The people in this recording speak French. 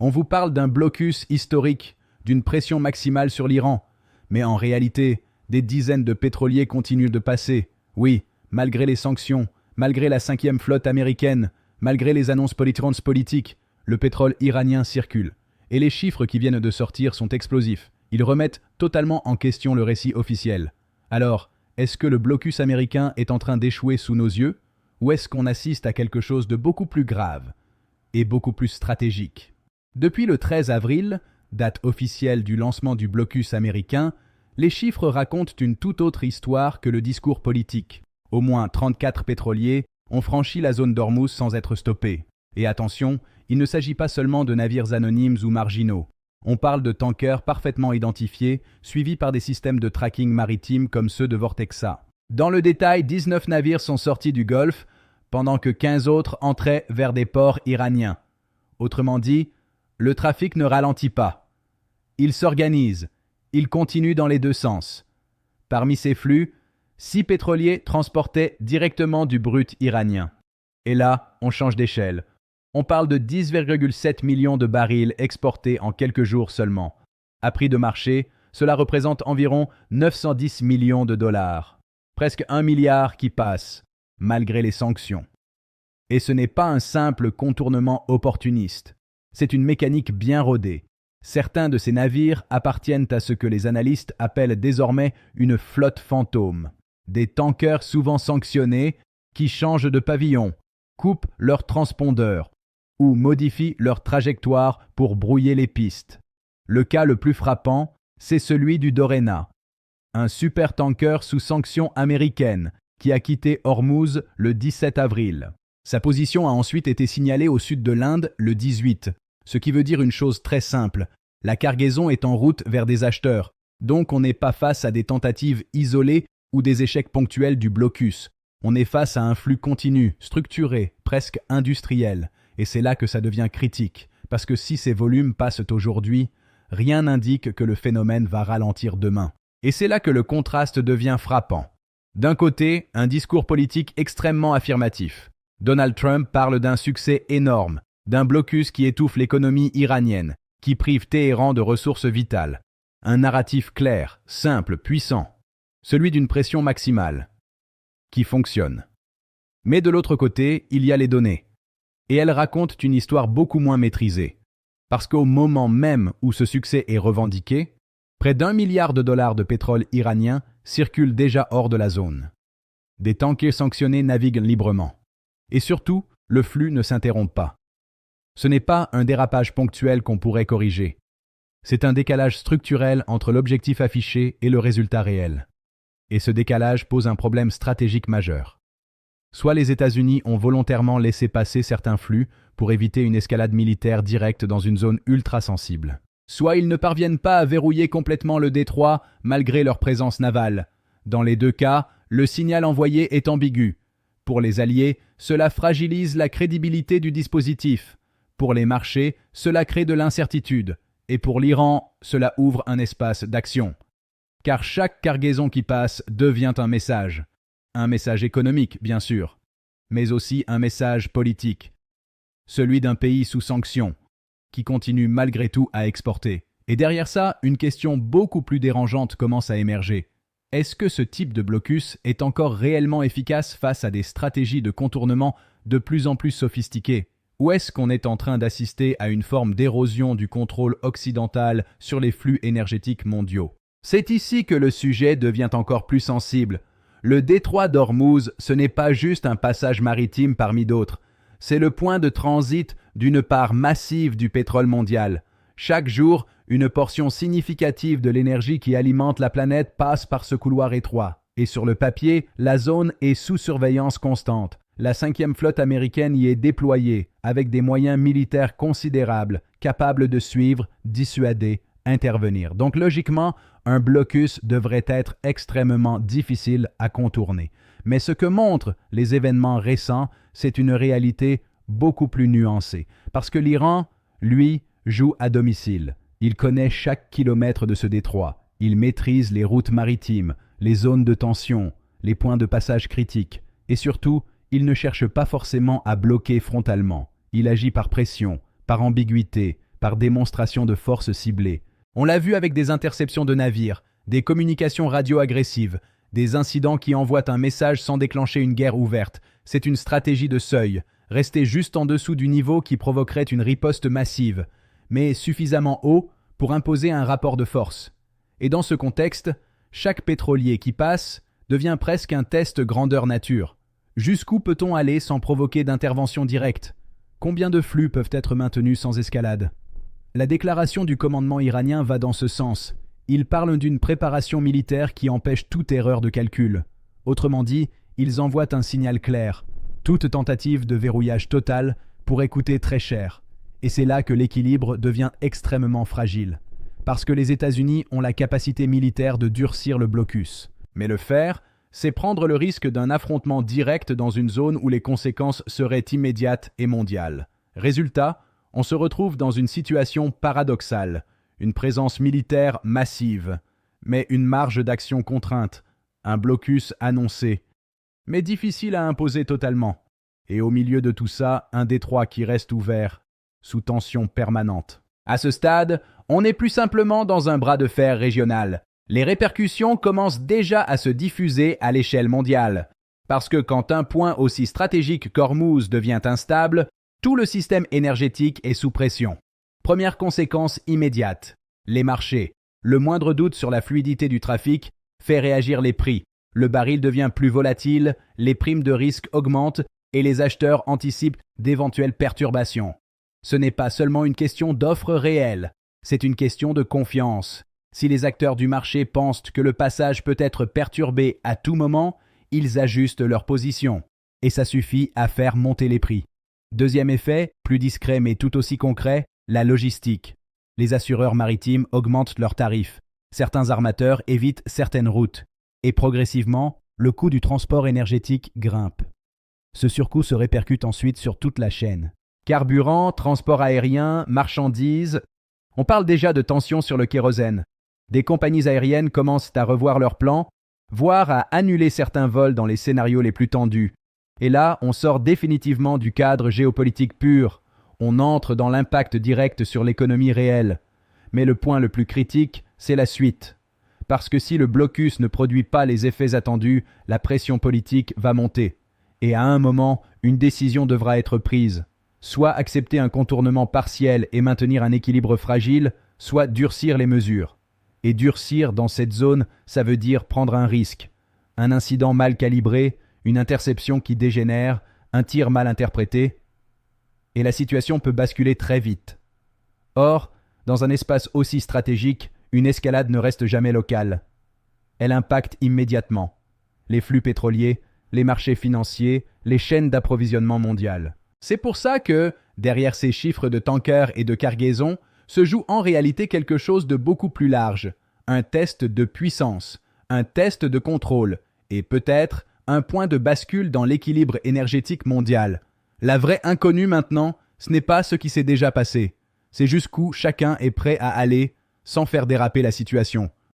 On vous parle d'un blocus historique, d'une pression maximale sur l'Iran. Mais en réalité, des dizaines de pétroliers continuent de passer. Oui, malgré les sanctions, malgré la 5e flotte américaine, malgré les annonces politiques, le pétrole iranien circule. Et les chiffres qui viennent de sortir sont explosifs. Ils remettent totalement en question le récit officiel. Alors, est-ce que le blocus américain est en train d'échouer sous nos yeux? Ou est-ce qu'on assiste à quelque chose de beaucoup plus grave et beaucoup plus stratégique? Depuis le 13 avril, date officielle du lancement du blocus américain, les chiffres racontent une toute autre histoire que le discours politique. Au moins 34 pétroliers ont franchi la zone d'Ormuz sans être stoppés. Et attention, il ne s'agit pas seulement de navires anonymes ou marginaux. On parle de tankers parfaitement identifiés, suivis par des systèmes de tracking maritime comme ceux de Vortexa. Dans le détail, 19 navires sont sortis du Golfe, pendant que 15 autres entraient vers des ports iraniens. Autrement dit, le trafic ne ralentit pas. Il s'organise, il continue dans les deux sens. Parmi ces flux, 6 pétroliers transportaient directement du brut iranien. Et là, on change d'échelle. On parle de 10,7 millions de barils exportés en quelques jours seulement. À prix de marché, cela représente environ 910 millions de dollars. Presque 1 milliard qui passe, malgré les sanctions. Et ce n'est pas un simple contournement opportuniste. C'est une mécanique bien rodée. Certains de ces navires appartiennent à ce que les analystes appellent désormais une flotte fantôme. Des tankers souvent sanctionnés qui changent de pavillon, coupent leurs transpondeurs ou modifient leur trajectoire pour brouiller les pistes. Le cas le plus frappant, c'est celui du Dorena, un supertanker sous sanction américaine qui a quitté Ormuz le 17 avril. Sa position a ensuite été signalée au sud de l'Inde le 18, ce qui veut dire une chose très simple. La cargaison est en route vers des acheteurs, donc on n'est pas face à des tentatives isolées ou des échecs ponctuels du blocus. On est face à un flux continu, structuré, presque industriel. Et c'est là que ça devient critique, parce que si ces volumes passent aujourd'hui, rien n'indique que le phénomène va ralentir demain. Et c'est là que le contraste devient frappant. D'un côté, un discours politique extrêmement affirmatif. Donald Trump parle d'un succès énorme, d'un blocus qui étouffe l'économie iranienne, qui prive Téhéran de ressources vitales. Un narratif clair, simple, puissant. Celui d'une pression maximale, qui fonctionne. Mais de l'autre côté, il y a les données. Et elles racontent une histoire beaucoup moins maîtrisée. Parce qu'au moment même où ce succès est revendiqué, près d'1 milliard de dollars de pétrole iranien circulent déjà hors de la zone. Des tankers sanctionnés naviguent librement. Et surtout, le flux ne s'interrompt pas. Ce n'est pas un dérapage ponctuel qu'on pourrait corriger. C'est un décalage structurel entre l'objectif affiché et le résultat réel. Et ce décalage pose un problème stratégique majeur. Soit les États-Unis ont volontairement laissé passer certains flux pour éviter une escalade militaire directe dans une zone ultra sensible. Soit ils ne parviennent pas à verrouiller complètement le détroit malgré leur présence navale. Dans les deux cas, le signal envoyé est ambigu. Pour les Alliés, cela fragilise la crédibilité du dispositif. Pour les marchés, cela crée de l'incertitude. Et pour l'Iran, cela ouvre un espace d'action. Car chaque cargaison qui passe devient un message. Un message économique, bien sûr, mais aussi un message politique. Celui d'un pays sous sanction, qui continue malgré tout à exporter. Et derrière ça, une question beaucoup plus dérangeante commence à émerger. Est-ce que ce type de blocus est encore réellement efficace face à des stratégies de contournement de plus en plus sophistiquées? Ou est-ce qu'on est en train d'assister à une forme d'érosion du contrôle occidental sur les flux énergétiques mondiaux? C'est ici que le sujet devient encore plus sensible. Le détroit d'Ormuz, ce n'est pas juste un passage maritime parmi d'autres. C'est le point de transit d'une part massive du pétrole mondial. Chaque jour, une portion significative de l'énergie qui alimente la planète passe par ce couloir étroit. Et sur le papier, la zone est sous surveillance constante. La 5e flotte américaine y est déployée, avec des moyens militaires considérables, capables de suivre, dissuader, intervenir. Donc logiquement, un blocus devrait être extrêmement difficile à contourner. Mais ce que montrent les événements récents, c'est une réalité beaucoup plus nuancée. Parce que l'Iran, lui, joue à domicile. Il connaît chaque kilomètre de ce détroit. Il maîtrise les routes maritimes, les zones de tension, les points de passage critiques. Et surtout, il ne cherche pas forcément à bloquer frontalement. Il agit par pression, par ambiguïté, par démonstration de force ciblée. On l'a vu avec des interceptions de navires, des communications radio-agressives, des incidents qui envoient un message sans déclencher une guerre ouverte. C'est une stratégie de seuil, rester juste en dessous du niveau qui provoquerait une riposte massive, mais suffisamment haut pour imposer un rapport de force. Et dans ce contexte, chaque pétrolier qui passe devient presque un test grandeur nature. Jusqu'où peut-on aller sans provoquer d'intervention directe? Combien de flux peuvent être maintenus sans escalade? La déclaration du commandement iranien va dans ce sens. Il parle d'une préparation militaire qui empêche toute erreur de calcul. Autrement dit, ils envoient un signal clair. Toute tentative de verrouillage total pourrait coûter très cher. Et c'est là que l'équilibre devient extrêmement fragile. Parce que les États-Unis ont la capacité militaire de durcir le blocus. Mais le faire, c'est prendre le risque d'un affrontement direct dans une zone où les conséquences seraient immédiates et mondiales. Résultat, on se retrouve dans une situation paradoxale. Une présence militaire massive, mais une marge d'action contrainte, un blocus annoncé, mais difficile à imposer totalement. Et au milieu de tout ça, un détroit qui reste ouvert, sous tension permanente. À ce stade, on n'est plus simplement dans un bras de fer régional. Les répercussions commencent déjà à se diffuser à l'échelle mondiale. Parce que quand un point aussi stratégique qu'Ormuz devient instable, tout le système énergétique est sous pression. Première conséquence immédiate, les marchés. Le moindre doute sur la fluidité du trafic fait réagir les prix. Le baril devient plus volatile, les primes de risque augmentent et les acheteurs anticipent d'éventuelles perturbations. Ce n'est pas seulement une question d'offre réelle, c'est une question de confiance. Si les acteurs du marché pensent que le passage peut être perturbé à tout moment, ils ajustent leur position. Et ça suffit à faire monter les prix. Deuxième effet, plus discret mais tout aussi concret, la logistique. Les assureurs maritimes augmentent leurs tarifs. Certains armateurs évitent certaines routes. Et progressivement, le coût du transport énergétique grimpe. Ce surcoût se répercute ensuite sur toute la chaîne. Carburant, transport aérien, marchandises. On parle déjà de tensions sur le kérosène. Des compagnies aériennes commencent à revoir leurs plans, voire à annuler certains vols dans les scénarios les plus tendus. Et là, on sort définitivement du cadre géopolitique pur. On entre dans l'impact direct sur l'économie réelle. Mais le point le plus critique, c'est la suite. Parce que si le blocus ne produit pas les effets attendus, la pression politique va monter. Et à un moment, une décision devra être prise. Soit accepter un contournement partiel et maintenir un équilibre fragile, soit durcir les mesures. Et durcir dans cette zone, ça veut dire prendre un risque. Un incident mal calibré, une interception qui dégénère, un tir mal interprété. Et la situation peut basculer très vite. Or, dans un espace aussi stratégique, une escalade ne reste jamais locale. Elle impacte immédiatement les flux pétroliers, les marchés financiers, les chaînes d'approvisionnement mondiales. C'est pour ça que, derrière ces chiffres de tankers et de cargaisons, se joue en réalité quelque chose de beaucoup plus large. Un test de puissance, un test de contrôle, et peut-être un point de bascule dans l'équilibre énergétique mondial. La vraie inconnue maintenant, ce n'est pas ce qui s'est déjà passé. C'est jusqu'où chacun est prêt à aller sans faire déraper la situation.